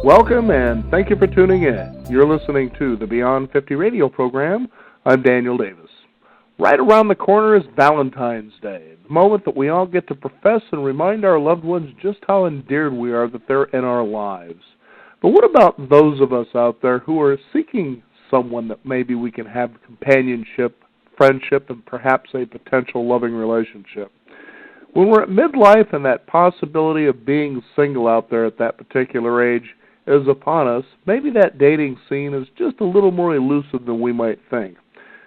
Welcome and thank you for tuning in. You're listening to the Beyond 50 radio program. I'm Daniel Davis. Right around the corner is Valentine's Day, the moment that we all get to profess and remind our loved ones just how endeared we are that they're in our lives. But what about those of us out there who are seeking someone that maybe we can have companionship, friendship, and perhaps a potential loving relationship? When we're at midlife and that possibility of being single out there at that particular age is upon us, maybe that dating scene is just a little more elusive than we might think.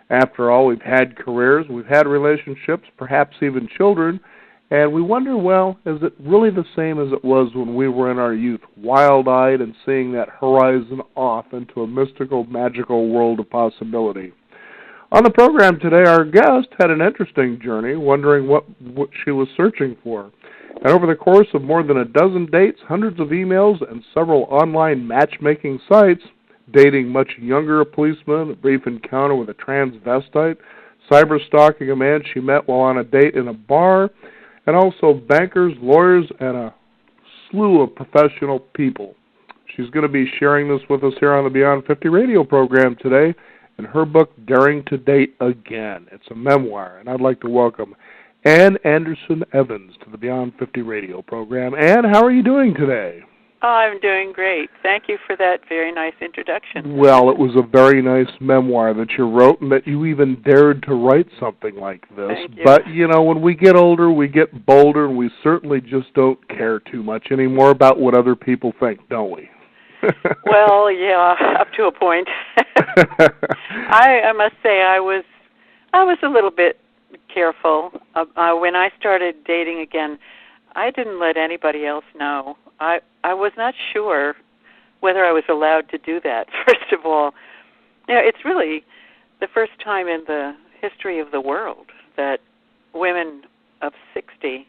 After all, we've had careers, we've had relationships, perhaps even children, and we wonder, well, is it really the same as it was when we were in our youth, wild-eyed and seeing that horizon off into a mystical, magical world of possibility? On the program today, our guest had an interesting journey, wondering what she was searching for. And over the course of more than a dozen dates, hundreds of emails, and several online matchmaking sites, dating much younger policemen, a brief encounter with a transvestite, cyber-stalking a man she met while on a date in a bar, and also bankers, lawyers, and a slew of professional people. She's going to be sharing this with us here on the Beyond 50 radio program today in her book, Daring to Date Again. It's a memoir, and I'd like to welcome Ann Anderson Evans to the Beyond 50 radio program. Ann, how are you doing today? Oh, I'm doing great. Thank you for that very nice introduction. Well, it was a very nice memoir that you wrote and that you even dared to write something like this. Thank you. But, you know, when we get older, we get bolder, and we certainly just don't care too much anymore about what other people think, don't we? Well, yeah, up to a point. I must say I was a little bit careful. When I started dating again, I didn't let anybody else know. I was not sure whether I was allowed to do that, first of all. You know, it's really the first time in the history of the world that women of 60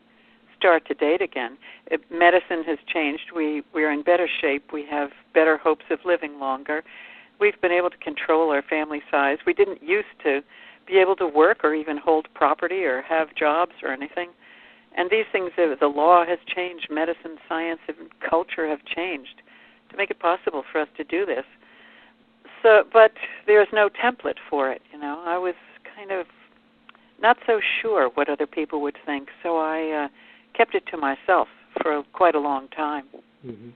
start to date again. Medicine has changed. We're in better shape. We have better hopes of living longer. We've been able to control our family size. We didn't used to be able to work or even hold property or have jobs or anything. And these things, the law has changed, medicine, science, and culture have changed to make it possible for us to do this. So, but there's no template for it, you know. I was kind of not so sure what other people would think, so I kept it to myself for quite a long time. Mm-hmm.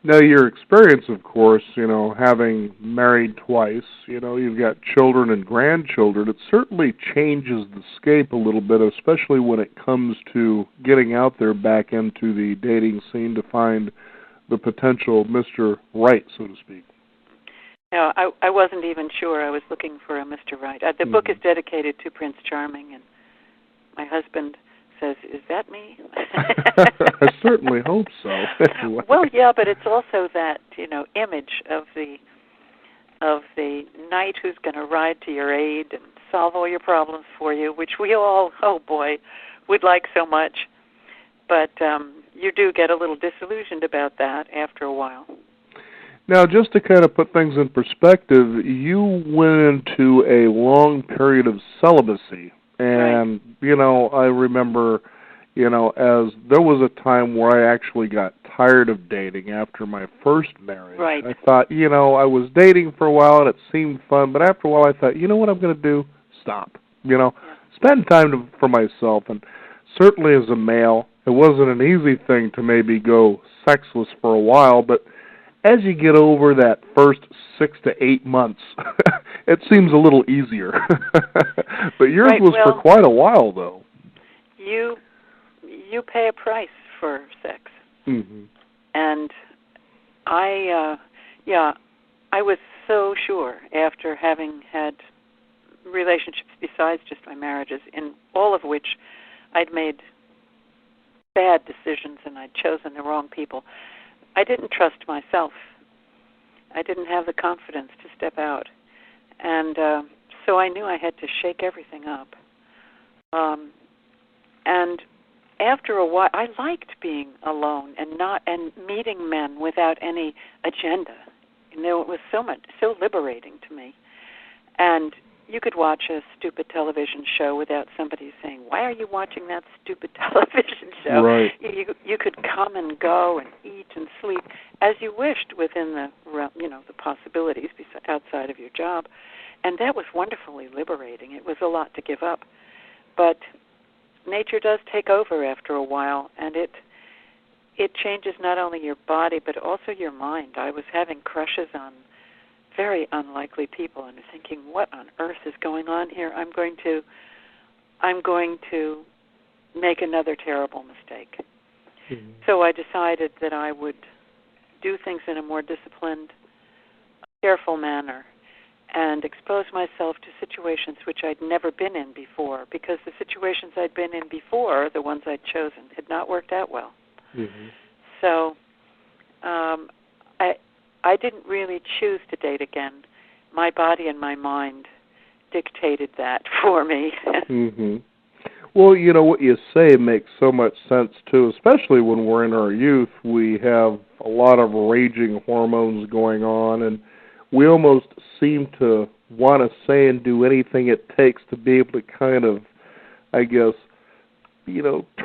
Now, your experience, of course, you know, having married twice, you know, you've got children and grandchildren, it certainly changes the scape a little bit, especially when it comes to getting out there back into the dating scene to find the potential Mr. Right, so to speak. No, I wasn't even sure I was looking for a Mr. Right. The book is dedicated to Prince Charming, and my husband says, "Is that me?" I certainly hope so. Anyway. Well, yeah, but it's also that, you know, image of the knight who's going to ride to your aid and solve all your problems for you, which we all, oh boy, would like so much. But you do get a little disillusioned about that after a while. Now, just to kind of put things in perspective, you went into a long period of celibacy. And, you know, I remember, you know, as there was a time where I actually got tired of dating after my first marriage. Right. I thought, you know, I was dating for a while and it seemed fun, but after a while I thought, you know what I'm going to do? Stop. You know, spend time for myself. And certainly as a male, it wasn't an easy thing to maybe go sexless for a while, but as you get over that first 6 to 8 months, it seems a little easier. But yours was for quite a while, though. You pay a price for sex. Mm-hmm. And I was so sure after having had relationships besides just my marriages, in all of which I'd made bad decisions and I'd chosen the wrong people. I didn't trust myself. I didn't have the confidence to step out. And so I knew I had to shake everything up. And after a while, I liked being alone and meeting men without any agenda. You know, it was so liberating to me. And you could watch a stupid television show without somebody saying, "Why are you watching that stupid television show?" Right. You could come and go and eat and sleep as you wished within the the possibilities outside of your job, and that was wonderfully liberating. It was a lot to give up, but nature does take over after a while, and it changes not only your body but also your mind. I was having crushes on very unlikely people and thinking, what on earth is going on here? I'm going to make another terrible mistake. Mm-hmm. So I decided that I would do things in a more disciplined, careful manner and expose myself to situations which I'd never been in before, because the situations I'd been in before, the ones I'd chosen, had not worked out well. Mm-hmm. So I didn't really choose to date again. My body and my mind dictated that for me. Mm-hmm. Well, you know, what you say makes so much sense, too, especially when we're in our youth. We have a lot of raging hormones going on, and we almost seem to want to say and do anything it takes to be able to kind of, I guess,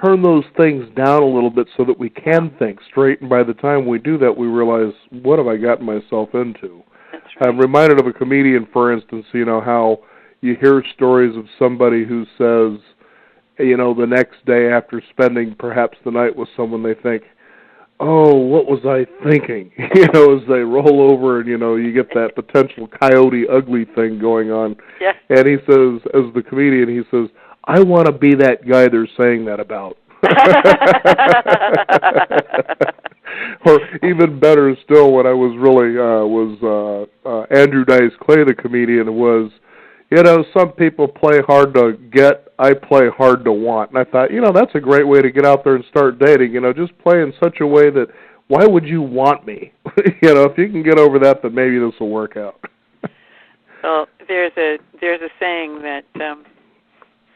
turn those things down a little bit so that we can think straight. And by the time we do that, we realize, what have I gotten myself into? That's right. I'm reminded of a comedian, for instance, how you hear stories of somebody who says, the next day after spending perhaps the night with someone, they think, oh, what was I thinking? As they roll over and, you get that potential coyote ugly thing going on. Yeah. And he says, as the comedian, he says, I want to be that guy they're saying that about. Or even better still, when I was really, Andrew Dice Clay, the comedian, was, some people play hard to get, I play hard to want. And I thought, that's a great way to get out there and start dating, just play in such a way that, why would you want me? If you can get over that, then maybe this will work out. Well, there's a saying that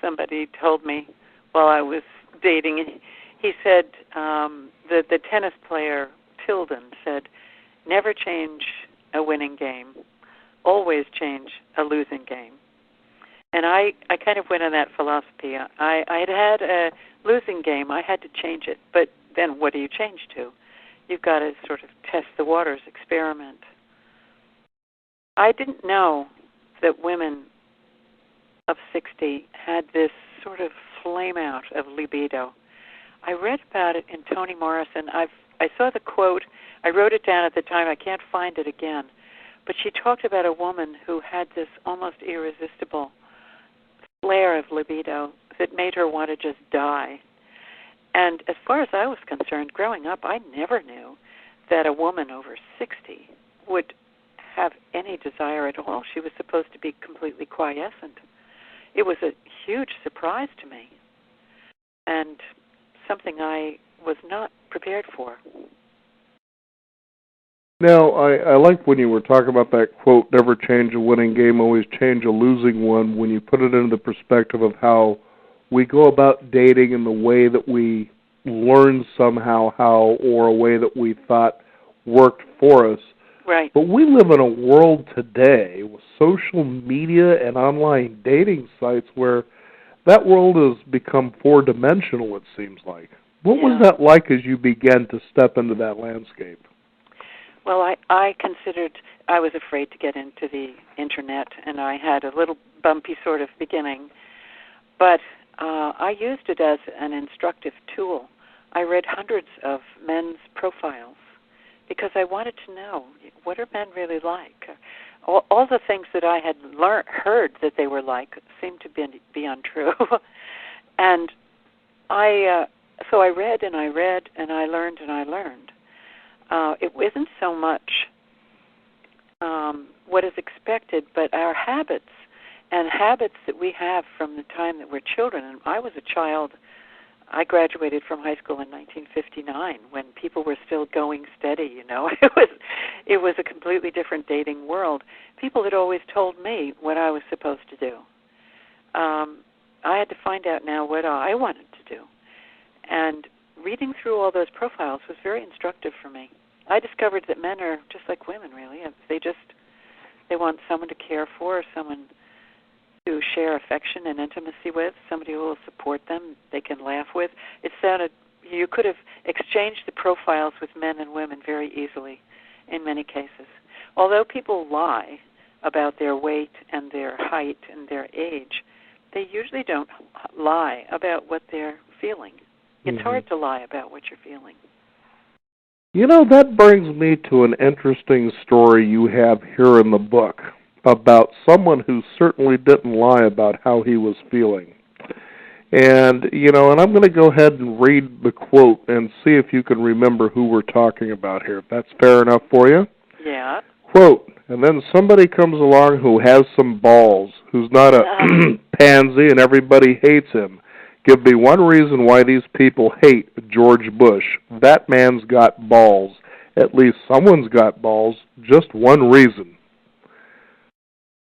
somebody told me while I was dating. He said, the tennis player Tilden said, never change a winning game, always change a losing game. And I kind of went on that philosophy. I had a losing game. I had to change it. But then what do you change to? You've got to sort of test the waters, experiment. I didn't know that women of 60 had this sort of flame out of libido. I read about it in Toni Morrison. I saw the quote. I wrote it down at the time. I can't find it again. But she talked about a woman who had this almost irresistible flare of libido that made her want to just die. And as far as I was concerned, growing up, I never knew that a woman over 60 would have any desire at all. She was supposed to be completely quiescent. It was a huge surprise to me, and something I was not prepared for. Now, I like when you were talking about that quote, never change a winning game, always change a losing one, when you put it into the perspective of how we go about dating and the way that we learn somehow how, or a way that we thought worked for us. Right. But we live in a world today with social media and online dating sites where that world has become four-dimensional, it seems like. What was that like as you began to step into that landscape? Well, I considered, I was afraid to get into the Internet, and I had a little bumpy sort of beginning. But I used it as an instructive tool. I read hundreds of men's profiles because I wanted to know, what are men really like? All the things that I had heard that they were like seemed to be untrue. And so I read and I read and I learned and I learned. It wasn't so much what is expected, but our habits and habits that we have from the time that we're children. And I was a child. I graduated from high school in 1959 when people were still going steady, It was a completely different dating world. People had always told me what I was supposed to do. I had to find out now what I wanted to do. And reading through all those profiles was very instructive for me. I discovered that men are just like women, really. They want someone to care for, someone share affection and intimacy with, somebody who will support them, they can laugh with. It sounded, you could have exchanged the profiles with men and women very easily in many cases. Although people lie about their weight and their height and their age, they usually don't lie about what they're feeling. It's hard to lie about what you're feeling. You know, that brings me to an interesting story you have here in the book about someone who certainly didn't lie about how he was feeling. And, you know, and I'm going to go ahead and read the quote and see if you can remember who we're talking about here. If that's fair enough for you? Yeah. Quote, and then somebody comes along who has some balls, who's not a pansy and everybody hates him. Give me one reason why these people hate George Bush. That man's got balls. At least someone's got balls. Just one reason.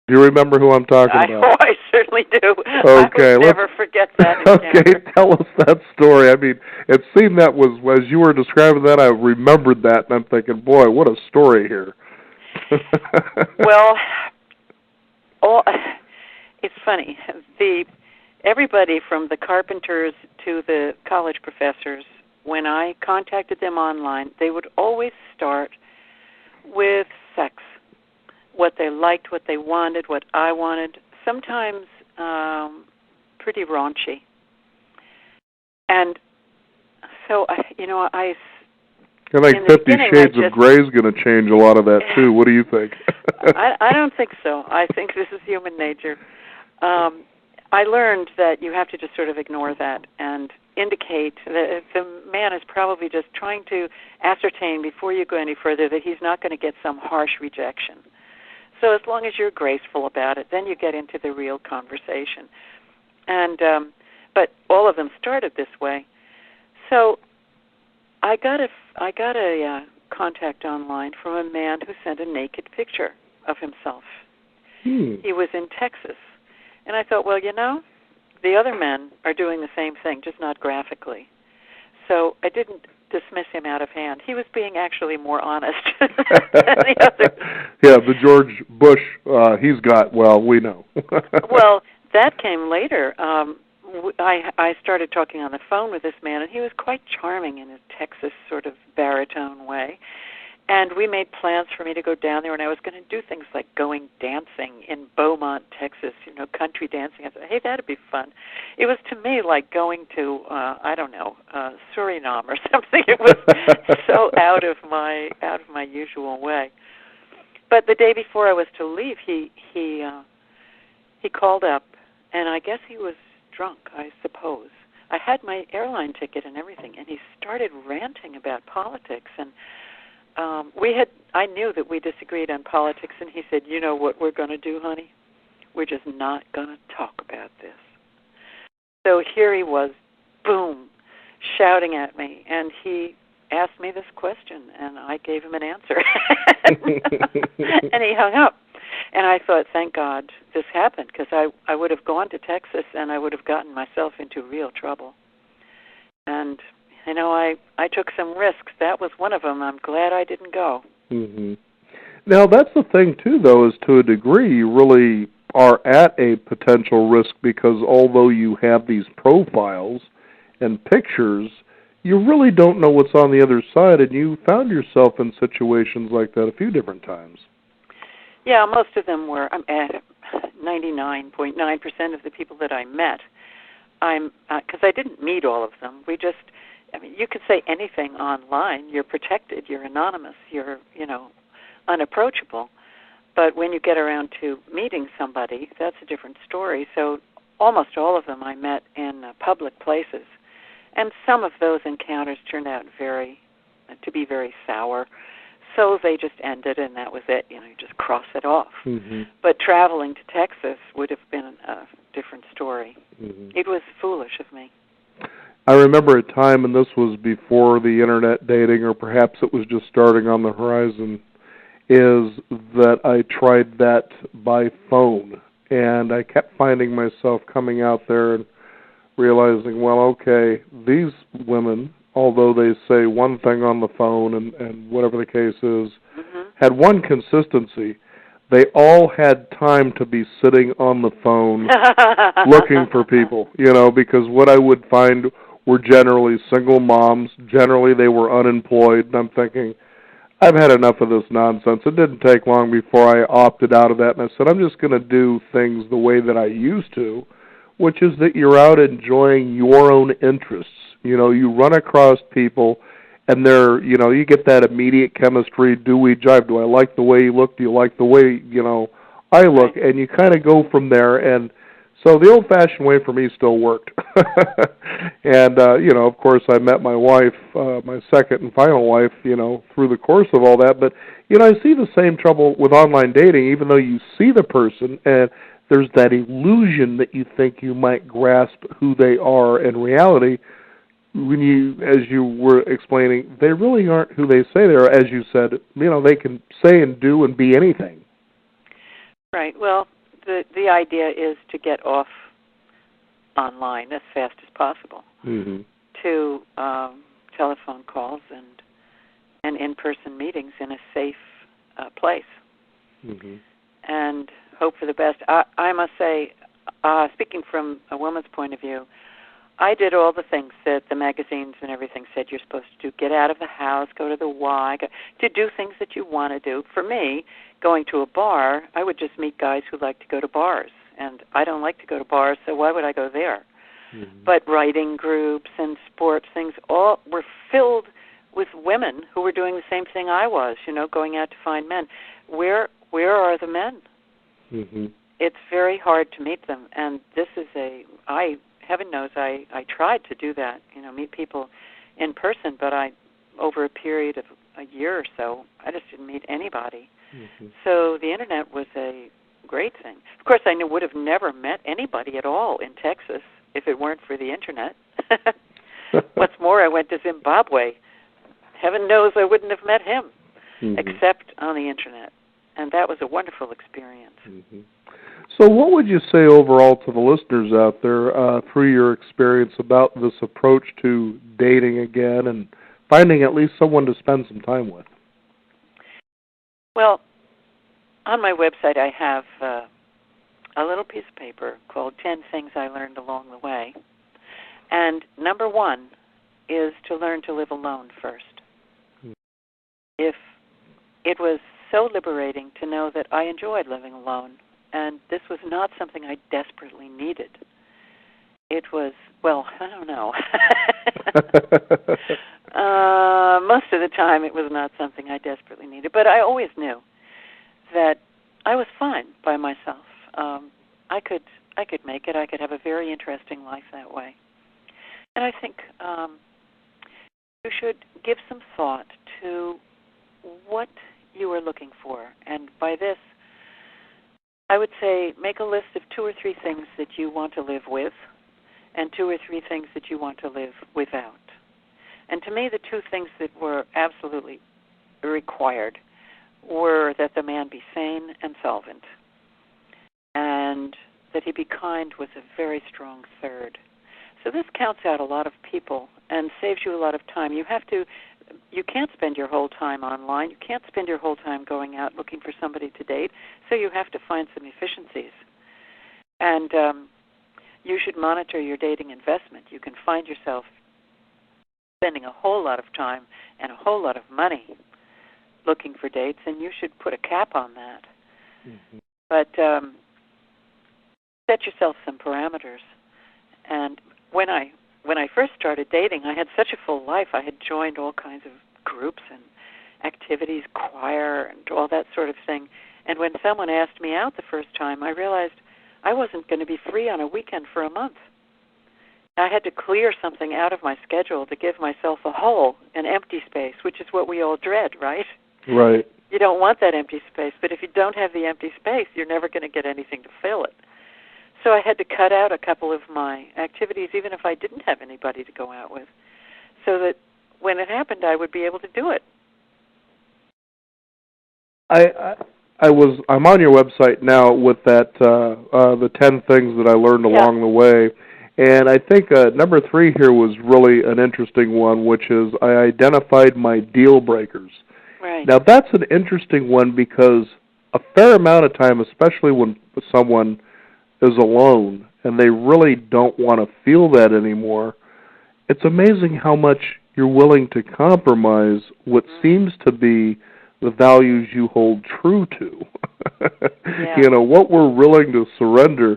Do you remember who I'm talking about? Oh, I certainly do. Okay, I would never forget that encounter. Okay, tell us that story. I mean, it seemed that was, as you were describing that, I remembered that, and I'm thinking, boy, what a story here. Well, it's funny. Everybody from the carpenters to the college professors, when I contacted them online, they would always start with sex. What they liked, what they wanted, what I wanted, sometimes pretty raunchy. And so, I think 50 Shades of Grey is going to change a lot of that, too. What do you think? I don't think so. I think this is human nature. I learned that you have to just sort of ignore that and indicate that the man is probably just trying to ascertain before you go any further that he's not going to get some harsh rejection. So as long as you're graceful about it, then you get into the real conversation. And but all of them started this way. So I got a contact online from a man who sent a naked picture of himself. He was in Texas. And I thought, well, the other men are doing the same thing, just not graphically. So I didn't dismiss him out of hand. He was being actually more honest than the others. Yeah, the George Bush, he's got, well, we know. Well, that came later. I started talking on the phone with this man, and he was quite charming in his Texas sort of baritone way. And we made plans for me to go down there, and I was going to do things like going dancing in Beaumont, Texas, country dancing. I thought, hey, that'd be fun. It was to me like going to, Suriname or something. It was so out of my usual way. But the day before I was to leave, he called up, and I guess he was drunk, I suppose. I had my airline ticket and everything, and he started ranting about politics, and I knew that we disagreed on politics, and he said, you know what we're going to do, honey? We're just not going to talk about this. So here he was, boom, shouting at me, and he asked me this question, and I gave him an answer. And he hung up. And I thought, thank God this happened, because I would have gone to Texas, and I would have gotten myself into real trouble. And I took some risks. That was one of them. I'm glad I didn't go. Mm-hmm. Now, that's the thing, too, though, is to a degree you really are at a potential risk because although you have these profiles and pictures, you really don't know what's on the other side, and you found yourself in situations like that a few different times. Yeah, most of them were. 99.9% of the people that I met, because I didn't meet all of them. You can say anything online. You're protected. You're anonymous. You're, unapproachable. But when you get around to meeting somebody, that's a different story. So almost all of them I met in public places. And some of those encounters turned out to be very sour. So they just ended, and that was it. You just cross it off. Mm-hmm. But traveling to Texas would have been a different story. Mm-hmm. It was foolish of me. I remember a time, and this was before the internet dating, or perhaps it was just starting on the horizon, is that I tried that by phone. And I kept finding myself coming out there and realizing, well, okay, these women, although they say one thing on the phone and whatever the case is, mm-hmm. had one consistency. they all had time to be sitting on the phone looking for people, because what I would find were generally single moms. Generally, they were unemployed, and I'm thinking, I've had enough of this nonsense. It didn't take long before I opted out of that, and I said, I'm just going to do things the way that I used to, which is that you're out enjoying your own interests. You run across people, and you get that immediate chemistry. Do we jive? Do I like the way you look? Do you like the way, I look? Right. And you kind of go from there. And so the old-fashioned way for me still worked. And, of course, I met my wife, my second and final wife, through the course of all that. But, I see the same trouble with online dating, even though you see the person and there's that illusion that you think you might grasp who they are in reality. As you were explaining, they really aren't who they say they are. As you said, they can say and do and be anything. Right. Well, the idea is to get off online as fast as possible to telephone calls and in-person meetings in a safe place, and hope for the best. I must say, speaking from a woman's point of view, I did all the things that the magazines and everything said you're supposed to do. Get out of the house, go to the Y, to do things that you want to do. For me, going to a bar, I would just meet guys who like to go to bars. And I don't like to go to bars, so why would I go there? But writing groups and sports things all were filled with women who were doing the same thing I was, going out to find men. Where are the men? It's very hard to meet them. And this is heaven knows I tried to do that, meet people in person, but over a period of a year or so, I just didn't meet anybody. So the Internet was a great thing. Of course, I would have never met anybody at all in Texas if it weren't for the Internet. What's more, I went to Zimbabwe. Heaven knows I wouldn't have met him, except on the Internet. And that was a wonderful experience. So what would you say overall to the listeners out there through your experience about this approach to dating again and finding at least someone to spend some time with? Well, on my website I have a little piece of paper called 10 Things I Learned Along the Way. And number one is to learn to live alone first. If it was so liberating to know that I enjoyed living alone, and this was not something I desperately needed. It was, well, I don't know. Most of the time it was not something I desperately needed, but I always knew that I was fine by myself. I could make it. I could have a very interesting life that way. And I think you should give some thought to what you are looking for. And by this, I would say make a list of 2 or 3 things that you want to live with and 2 or 3 things that you want to live without. And to me, the 2 things that were absolutely required were that the man be sane and solvent, and that he be kind with a very strong third. So this counts out a lot of people and saves you a lot of time. You can't spend your whole time online. You can't spend your whole time going out looking for somebody to date, so you have to find some efficiencies. And you should monitor your dating investment. You can find yourself spending a whole lot of time and a whole lot of money looking for dates, and you should put a cap on that. But set yourself some parameters. And when I first started dating, I had such a full life. I had joined all kinds of groups and activities, choir, and all that sort of thing. And when someone asked me out the first time, I realized I wasn't going to be free on a weekend for a month. I had to clear something out of my schedule to give myself a hole, an empty space, which is what we all dread, right? Right. You don't want that empty space, but if you don't have the empty space, you're never going to get anything to fill it. So I had to cut out a couple of my activities, even if I didn't have anybody to go out with, so that when it happened, I would be able to do it. I'm on your website now with that the 10 things that I learned along the way, and I think number 3 here was really an interesting one, which is I identified my deal breakers. Right. Now that's an interesting one because a fair amount of time, especially when someone is alone and they really don't want to feel that anymore. It's amazing how much you're willing to compromise what seems to be the values you hold true to. Yeah. You know, what we're willing to surrender.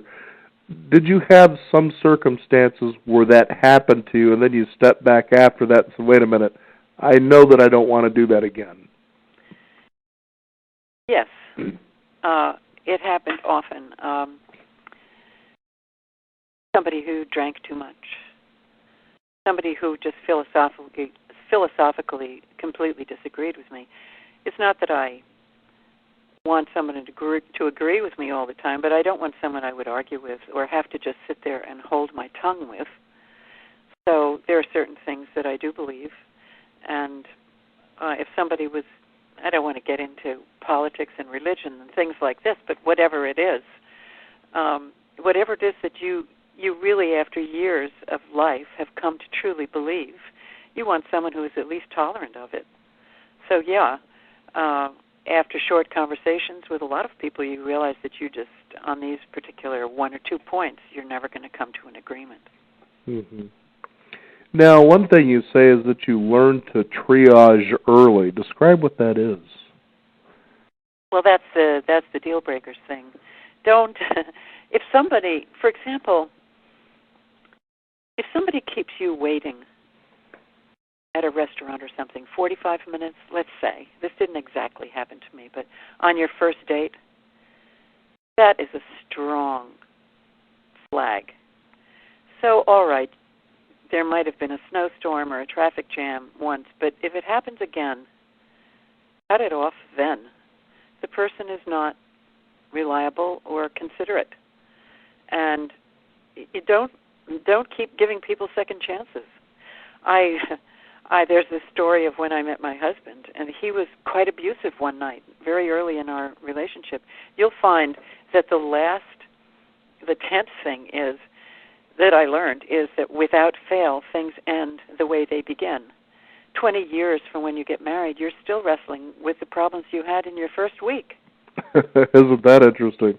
Did you have some circumstances where that happened to you, and then you step back after that and say, wait a minute, I know that I don't want to do that again? Yes. It happened often. Somebody who drank too much. Somebody who just philosophically completely disagreed with me. It's not that I want someone to agree with me all the time, but I don't want someone I would argue with or have to just sit there and hold my tongue with. So there are certain things that I do believe, and if somebody was, I don't want to get into politics and religion and things like this, but whatever it is that you really, after years of life, have come to truly believe, you want someone who is at least tolerant of it. So, yeah, after short conversations with a lot of people, you realize that you just, on these particular one or 2 points, you're never going to come to an agreement. Mm-hmm. Now, one thing you say is that you learn to triage early. Describe what that is. Well, that's the deal breakers thing. Don't, if somebody, for example, if somebody keeps you waiting at a restaurant or something, 45 minutes, let's say, this didn't exactly happen to me, but on your first date, that is a strong flag. So, all right, there might have been a snowstorm or a traffic jam once, but if it happens again, cut it off then. The person is not reliable or considerate. And you don't keep giving people second chances. There's this story of when I met my husband, and he was quite abusive one night, very early in our relationship. You'll find that the 10th thing is that I learned is that without fail, things end the way they begin. 20 years from when you get married, you're still wrestling with the problems you had in your first week. Isn't that interesting?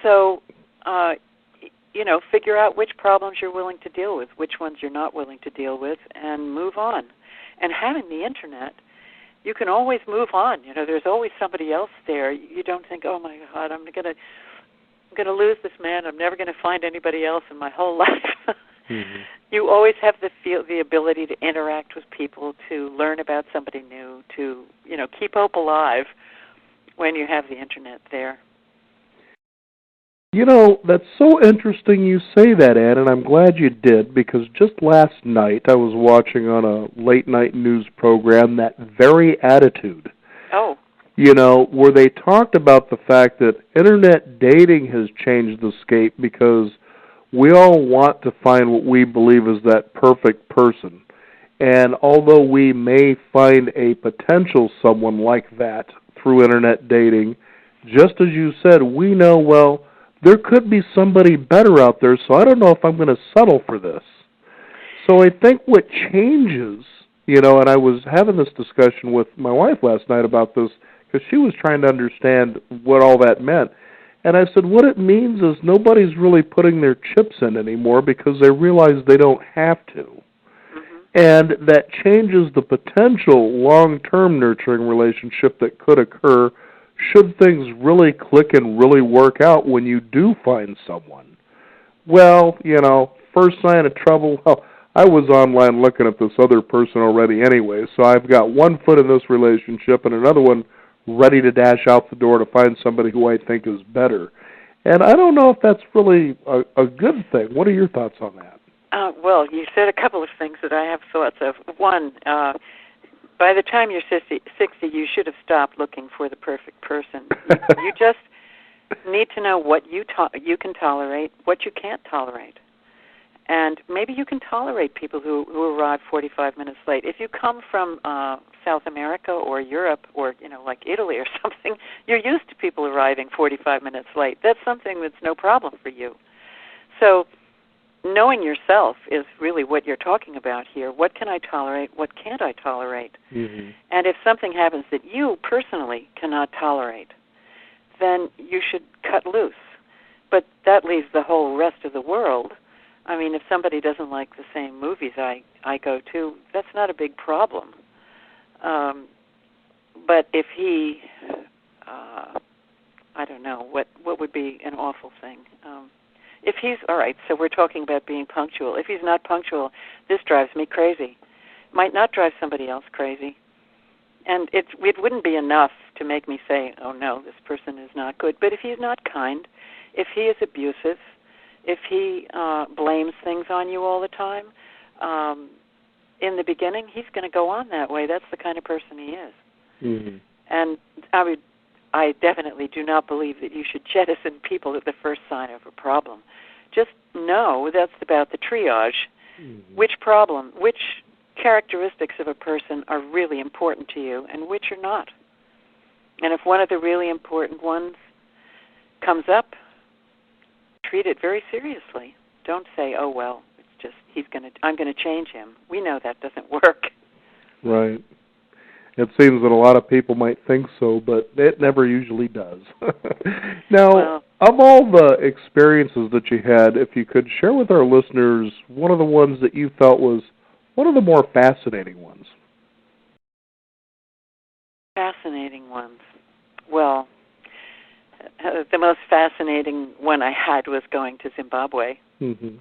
So, figure out which problems you're willing to deal with, which ones you're not willing to deal with, and move on. And having the Internet, you can always move on. There's always somebody else there. You don't think, oh, my God, I'm going to lose this man. I'm never going to find anybody else in my whole life. Mm-hmm. You always have the ability to interact with people, to learn about somebody new, to keep hope alive when you have the Internet there. That's so interesting you say that, Ann, and I'm glad you did, because just last night I was watching on a late-night news program That Very Attitude. Oh. Where they talked about the fact that Internet dating has changed the scape because we all want to find what we believe is that perfect person. And although we may find a potential someone like that through Internet dating, just as you said, we know, well, there could be somebody better out there, so I don't know if I'm going to settle for this. So I think what changes, and I was having this discussion with my wife last night about this, because she was trying to understand what all that meant. And I said, what it means is nobody's really putting their chips in anymore because they realize they don't have to. Mm-hmm. And that changes the potential long-term nurturing relationship that could occur should things really click and really work out when you do find someone. Well, first sign of trouble, I was online looking at this other person already anyway, so I've got one foot in this relationship and another one ready to dash out the door to find somebody who I think is better. And I don't know if that's really a good thing. What are your thoughts on that? Well, you said a couple of things that I have thoughts of. One, by the time you're 60, you should have stopped looking for the perfect person. You just need to know what you can tolerate, what you can't tolerate. And maybe you can tolerate people who arrive 45 minutes late. If you come from South America or Europe or, like Italy or something, you're used to people arriving 45 minutes late. That's something that's no problem for you. So knowing yourself is really what you're talking about here. What can I tolerate? What can't I tolerate? Mm-hmm. And if something happens that you personally cannot tolerate, then you should cut loose. But that leaves the whole rest of the world. I mean, if somebody doesn't like the same movies I go to, that's not a big problem. But if he, I don't know, what would be an awful thing? If he's, all right, so we're talking about being punctual. If he's not punctual, this drives me crazy. Might not drive somebody else crazy. And it wouldn't be enough to make me say, oh, no, this person is not good. But if he's not kind, if he is abusive, if he blames things on you all the time, in the beginning, he's going to go on that way. That's the kind of person he is. Mm-hmm. And I definitely do not believe that you should jettison people at the first sign of a problem. Just know that's about the triage. Mm-hmm. Which characteristics of a person are really important to you and which are not. And if one of the really important ones comes up, treat it very seriously. Don't say, oh, well, it's just I'm going to change him. We know that doesn't work. Right. It seems that a lot of people might think so, but it never usually does. Now, of all the experiences that you had, if you could share with our listeners one of the ones that you felt was one of the more fascinating ones. Fascinating ones. Well, the most fascinating one I had was going to Zimbabwe, mm-hmm.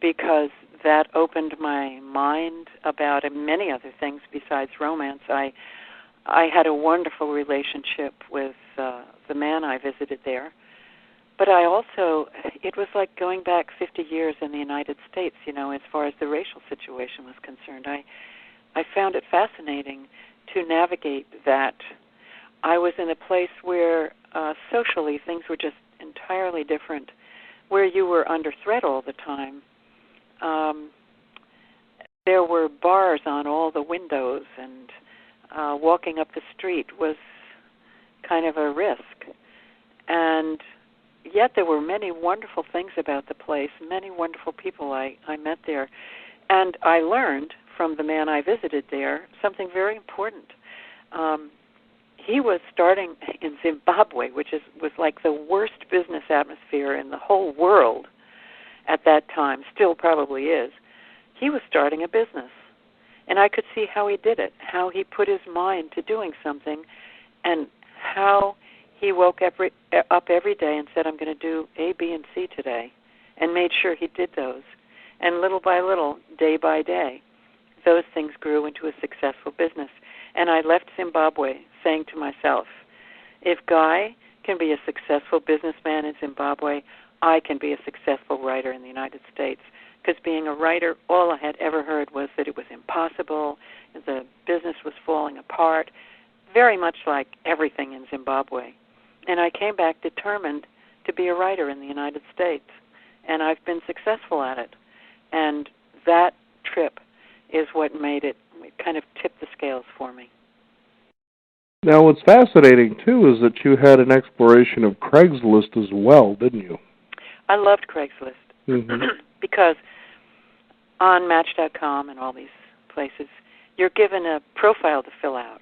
because that opened my mind about many other things besides romance. I had a wonderful relationship with the man I visited there, but it was like going back 50 years in the United States, as far as the racial situation was concerned. I found it fascinating to navigate that. I was in a place where socially things were just entirely different, where you were under threat all the time. There were bars on all the windows, and walking up the street was kind of a risk. And yet there were many wonderful things about the place, many wonderful people I met there. And I learned from the man I visited there something very important. He was starting in Zimbabwe, which was like the worst business atmosphere in the whole world at that time, still probably is. He was starting a business. And I could see how he did it, how he put his mind to doing something, and how he woke up every day and said, I'm going to do A, B, and C today, and made sure he did those. And little by little, day by day, those things grew into a successful business. And I left Zimbabwe saying to myself, if Guy can be a successful businessman in Zimbabwe, I can be a successful writer in the United States. Because being a writer, all I had ever heard was that it was impossible, the business was falling apart, very much like everything in Zimbabwe. And I came back determined to be a writer in the United States. And I've been successful at it. And that trip is what made it kind of tipped the scales for me. Now, what's fascinating, too, is that you had an exploration of Craigslist as well, didn't you? I loved Craigslist. Mm-hmm. Because on Match.com and all these places, you're given a profile to fill out.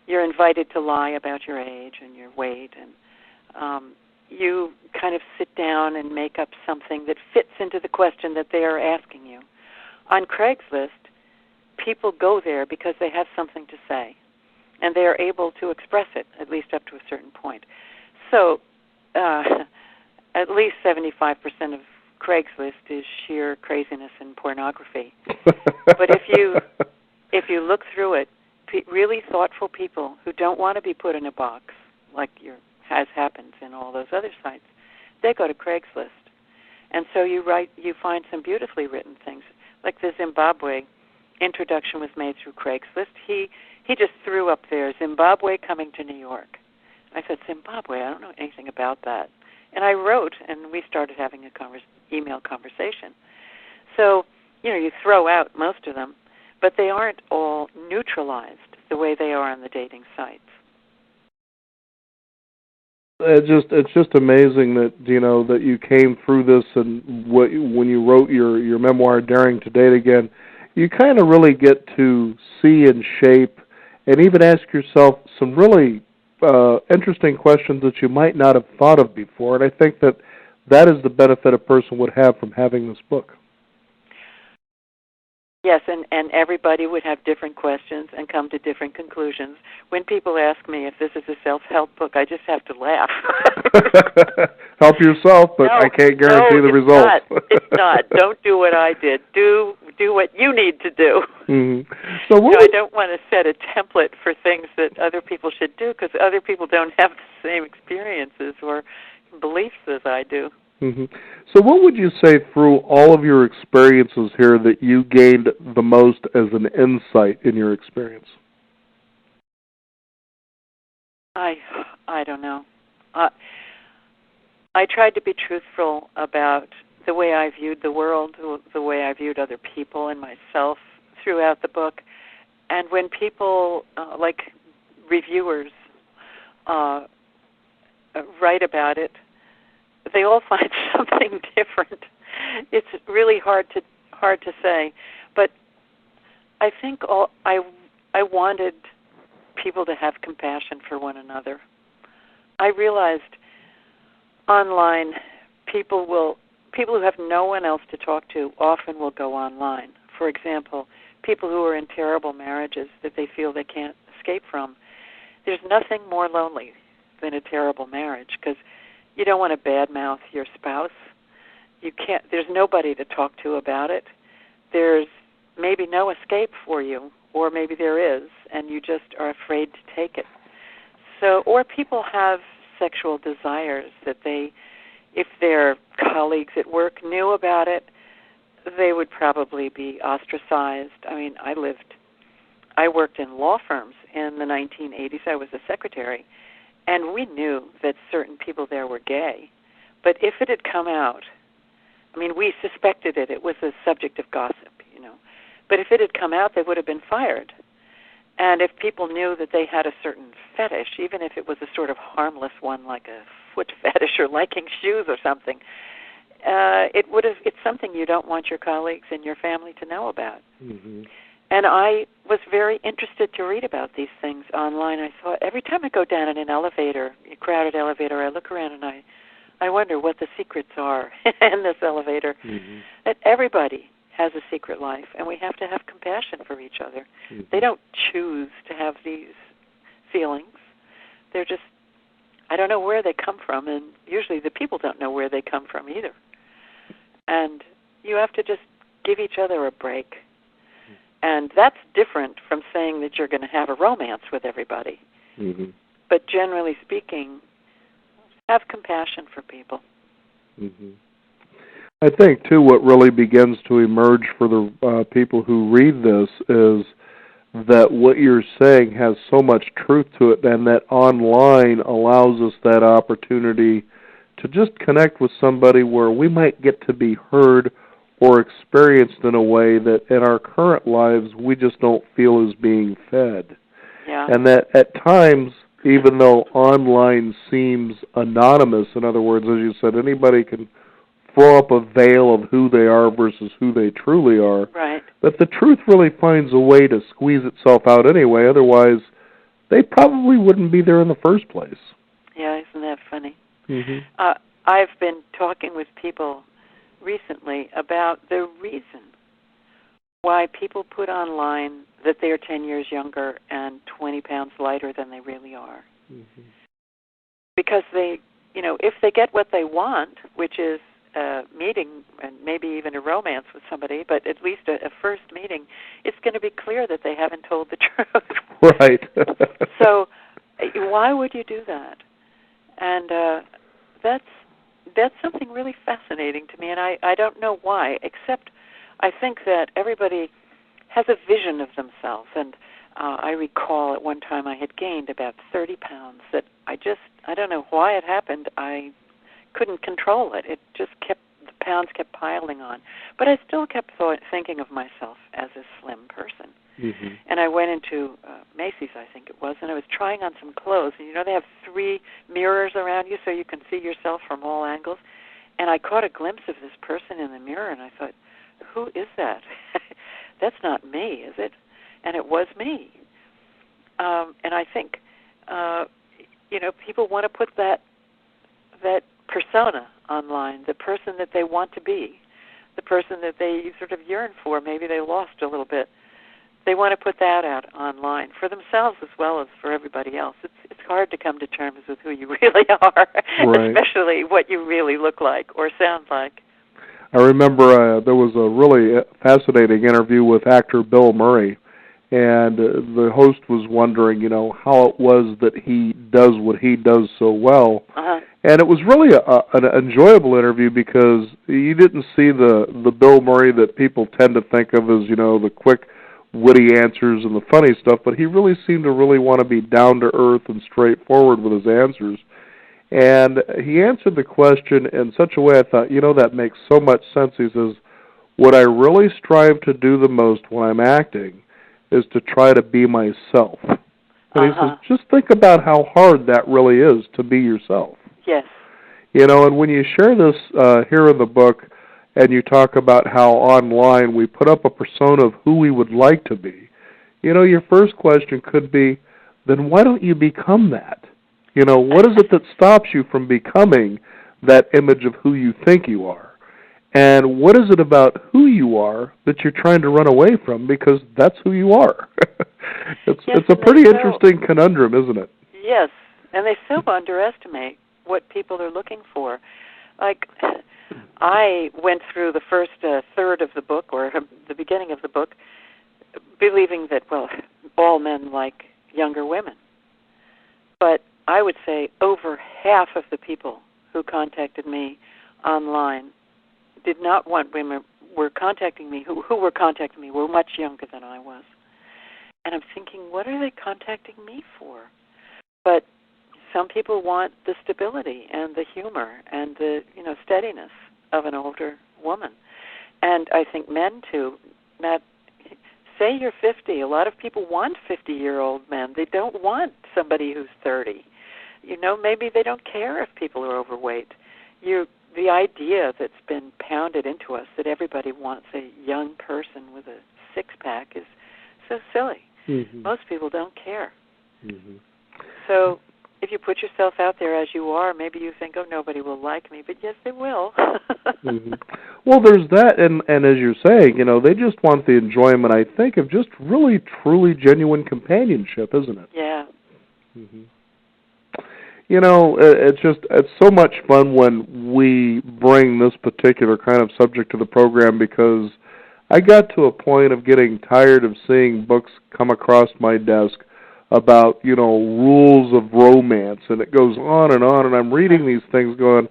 You're invited to lie about your age and your weight, and you kind of sit down and make up something that fits into the question that they are asking you. On Craigslist, people go there because they have something to say, and they are able to express it, at least up to a certain point. So at least 75% of Craigslist is sheer craziness and pornography. But if you look through it, really thoughtful people who don't want to be put in a box, like has happened in all those other sites, they go to Craigslist. And so you find some beautifully written things. Like the Zimbabwe introduction was made through Craigslist. He just threw up there, Zimbabwe coming to New York. I said, Zimbabwe? I don't know anything about that. And I wrote, and we started having a email conversation. So, you throw out most of them, but they aren't all neutralized the way they are on the dating sites. It's just amazing that that you came through this, and when you wrote your memoir, Daring to Date Again, you kind of really get to see and shape, and even ask yourself some really interesting questions that you might not have thought of before, and I think that is the benefit a person would have from having this book. Yes, and everybody would have different questions and come to different conclusions. When people ask me if this is a self-help book, I just have to laugh. Help yourself, but I can't guarantee the results. It's not. Don't do what I did. Do what you need to do. Mm-hmm. So I don't want to set a template for things that other people should do because other people don't have the same experiences or beliefs as I do. Mm-hmm. So what would you say through all of your experiences here that you gained the most as an insight in your experience? I don't know. I tried to be truthful about the way I viewed the world, the way I viewed other people and myself throughout the book. And when people, like reviewers, write about it, they all find something different. It's really hard to say, but I think I wanted people to have compassion for one another. I realized online people who have no one else to talk to often will go online. For example, people who are in terrible marriages that they feel they can't escape from. There's nothing more lonely than a terrible marriage because you don't want to badmouth your spouse. There's nobody to talk to about it. There's maybe no escape for you, or maybe there is, and you just are afraid to take it. So, or people have sexual desires that if their colleagues at work knew about it, they would probably be ostracized. I mean, I worked in law firms in the 1980s. I was a secretary. And we knew that certain people there were gay. But if it had come out, I mean, we suspected it. It was a subject of gossip, But if it had come out, they would have been fired. And if people knew that they had a certain fetish, even if it was a sort of harmless one like a foot fetish or liking shoes or something, it's something you don't want your colleagues and your family to know about. Mm-hmm. And I was very interested to read about these things online. I thought every time I go down in an elevator, a crowded elevator, I look around and I wonder what the secrets are in this elevator. Mm-hmm. That everybody has a secret life, and we have to have compassion for each other. Mm-hmm. They don't choose to have these feelings. They're just, I don't know where they come from, and usually the people don't know where they come from either. And you have to just give each other a break. And that's different from saying that you're going to have a romance with everybody. Mm-hmm. But generally speaking, have compassion for people. Mm-hmm. I think, too, what really begins to emerge for the people who read this is that what you're saying has so much truth to it, and that online allows us that opportunity to just connect with somebody where we might get to be heard or experienced in a way that in our current lives we just don't feel is being fed. Yeah. And that at times, even though online seems anonymous, in other words, as you said, anybody can throw up a veil of who they are versus who they truly are, right. But the truth really finds a way to squeeze itself out anyway, otherwise they probably wouldn't be there in the first place. Yeah, isn't that funny? Mm-hmm. I've been talking with people recently about the reason why people put online that they're 10 years younger and 20 pounds lighter than they really are. Mm-hmm. Because they, if they get what they want, which is a meeting and maybe even a romance with somebody, but at least a first meeting, it's going to be clear that they haven't told the truth. Right. So why would you do that? And that's something really fascinating to me, and I don't know why, except I think that everybody has a vision of themselves, and I recall at one time I had gained about 30 pounds that I don't know why it happened. I couldn't control it. It just the pounds kept piling on. But I still kept thinking of myself as a slim person. Mm-hmm. And I went into Macy's, I think it was, and I was trying on some clothes. And they have 3 mirrors around you so you can see yourself from all angles. And I caught a glimpse of this person in the mirror, and I thought, who is that? That's not me, is it? And it was me. And I think people want to put that persona online, the person that they want to be, the person that they sort of yearn for. Maybe they lost a little bit. They want to put that out online for themselves as well as for everybody else. It's hard to come to terms with who you really are, right. especially what you really look like or sound like. I remember there was a really fascinating interview with actor Bill Murray, and the host was wondering, how it was that he does what he does so well. Uh-huh. And it was really an enjoyable interview because you didn't see the Bill Murray that people tend to think of as, the quick, witty answers and the funny stuff, but he really seemed to really want to be down to earth and straightforward with his answers. And he answered the question in such a way I thought, that makes so much sense. He says, what I really strive to do the most when I'm acting is to try to be myself. And he says, just think about how hard that really is to be yourself. Yes. And when you share this here in the book, and you talk about how online we put up a persona of who we would like to be, your first question could be, then why don't you become that? What is it that stops you from becoming that image of who you think you are? And what is it about who you are that you're trying to run away from, because that's who you are? It's a pretty interesting conundrum, isn't it? Yes, and they so underestimate what people are looking for. Like, I went through the first third of the book, or the beginning of the book, believing that, all men like younger women. But I would say over half of the people who contacted me online did not want women, were contacting me, who were contacting me were much younger than I was. And I'm thinking, what are they contacting me for? But some people want the stability and the humor and the steadiness of an older woman. And I think men, too. Matt, say you're 50. A lot of people want 50-year-old men. They don't want somebody who's 30. Maybe they don't care if people are overweight. The idea that's been pounded into us that everybody wants a young person with a six-pack is so silly. Mm-hmm. Most people don't care. Mm-hmm. So if you put yourself out there as you are, maybe you think, nobody will like me, but yes, they will. Mm-hmm. Well, there's that, and as you're saying, they just want the enjoyment, I think, of just really, truly genuine companionship, isn't it? Yeah. Mm-hmm. It's so much fun when we bring this particular kind of subject to the program, because I got to a point of getting tired of seeing books come across my desk about, rules of romance, and it goes on, and I'm reading these things going,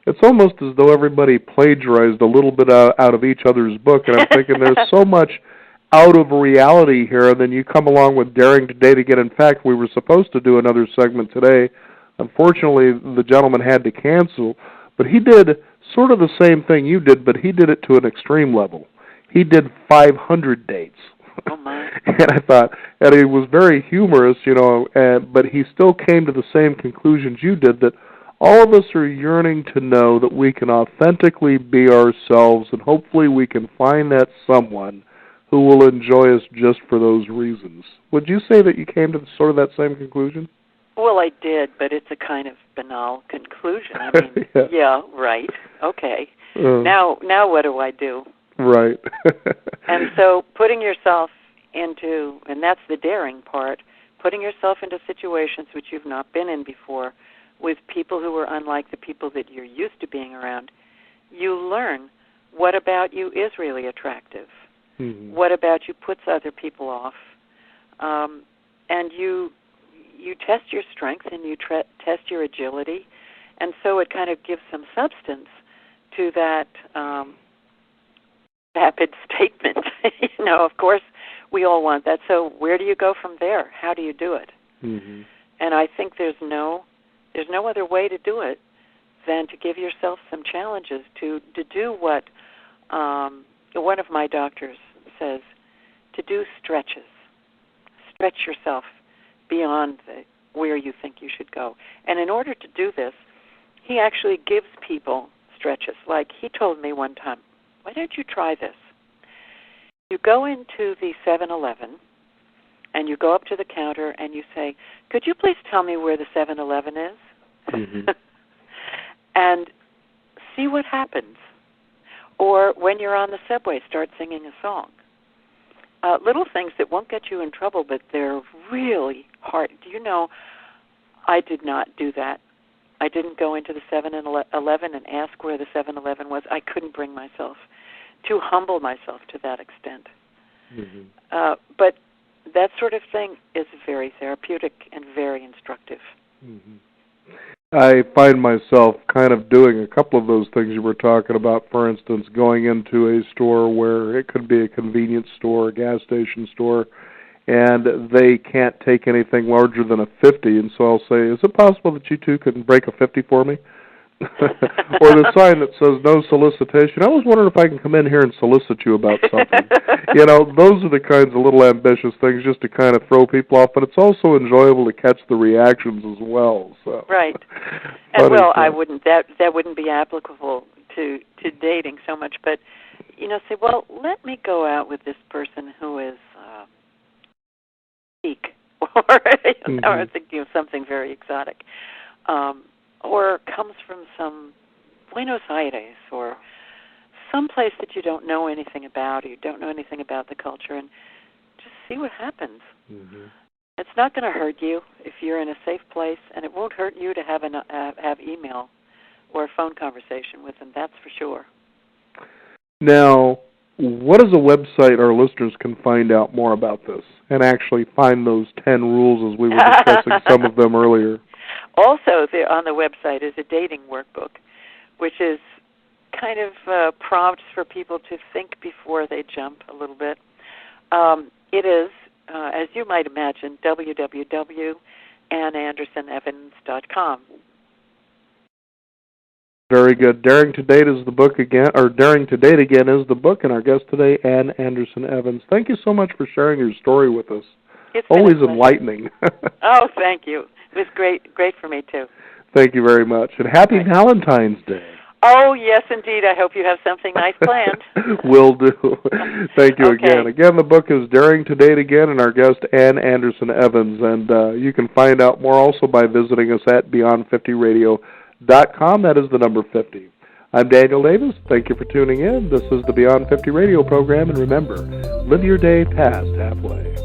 it's almost as though everybody plagiarized a little bit out of each other's book, and I'm thinking there's so much out of reality here, and then you come along with Daring to Date Again. In fact, we were supposed to do another segment today. Unfortunately, the gentleman had to cancel, but he did sort of the same thing you did, but he did it to an extreme level. He did 500 dates. Oh, my. And I thought, and he was very humorous, but he still came to the same conclusions you did, that all of us are yearning to know that we can authentically be ourselves, and hopefully we can find that someone who will enjoy us just for those reasons. Would you say that you came to sort of that same conclusion? Well, I did, but it's a kind of banal conclusion. I mean, yeah, right, okay. Now what do I do? Right. And so putting yourself into, and that's the daring part, putting yourself into situations which you've not been in before with people who are unlike the people that you're used to being around, you learn what about you is really attractive. Mm-hmm. What about you puts other people off. And you test your strength and you test your agility, and so it kind of gives some substance to that vapid statement. Of course, we all want that. So where do you go from there? How do you do it? Mm-hmm. And I think there's no other way to do it than to give yourself some challenges to do what one of my doctors says, to do stretches. Stretch yourself beyond where you think you should go. And in order to do this, he actually gives people stretches. Like he told me one time, why don't you try this? You go into the 7-Eleven and you go up to the counter and you say, "Could you please tell me where the 7-Eleven is?" Mm-hmm. And see what happens. Or when you're on the subway, start singing a song. Little things that won't get you in trouble, but they're really hard. Do you know, I did not do that. I didn't go into the 7-Eleven and ask where the 7-Eleven was. I couldn't bring myself to humble myself to that extent. Mm-hmm. But that sort of thing is very therapeutic and very instructive. Mm-hmm. I find myself kind of doing a couple of those things you were talking about. For instance, going into a store where it could be a convenience store, a gas station store, and they can't take anything larger than a 50, and so I'll say, "Is it possible that you two can break a 50 for me?" Or the sign that says "No solicitation." I was wondering if I can come in here and solicit you about something. You know, those are the kinds of little ambitious things just to kind of throw people off, but it's also enjoyable to catch the reactions as well. So. Right. And well, I wouldn't. That wouldn't be applicable to dating so much, but say, well, let me go out with this person who is Sikh, or or thinking of something very exotic. Or comes from some Buenos Aires or some place that you don't know anything about, or you don't know anything about the culture, and just see what happens. Mm-hmm. It's not going to hurt you if you're in a safe place, and it won't hurt you to have email or a phone conversation with them, that's for sure. Now, what is a website our listeners can find out more about this and actually find those 10 rules as we were discussing some of them earlier? Also, on the website is a dating workbook, which is kind of prompts for people to think before they jump a little bit. It is, as you might imagine, www.AnnAndersonEvans.com. Very good. Daring to Date is the book again, or Daring to Date Again is the book, and our guest today, Ann Anderson Evans. Thank you so much for sharing your story with us. It's always enlightening. Oh, thank you. It was great for me, too. Thank you very much. And happy Valentine's Day. Oh, yes, indeed. I hope you have something nice planned. Will do. Thank you again. Again, the book is Daring to Date Again, and our guest, Ann Anderson Evans. And you can find out more also by visiting us at Beyond50Radio.com. That is the number 50. I'm Daniel Davis. Thank you for tuning in. This is the Beyond 50 Radio program. And remember, live your day past halfway.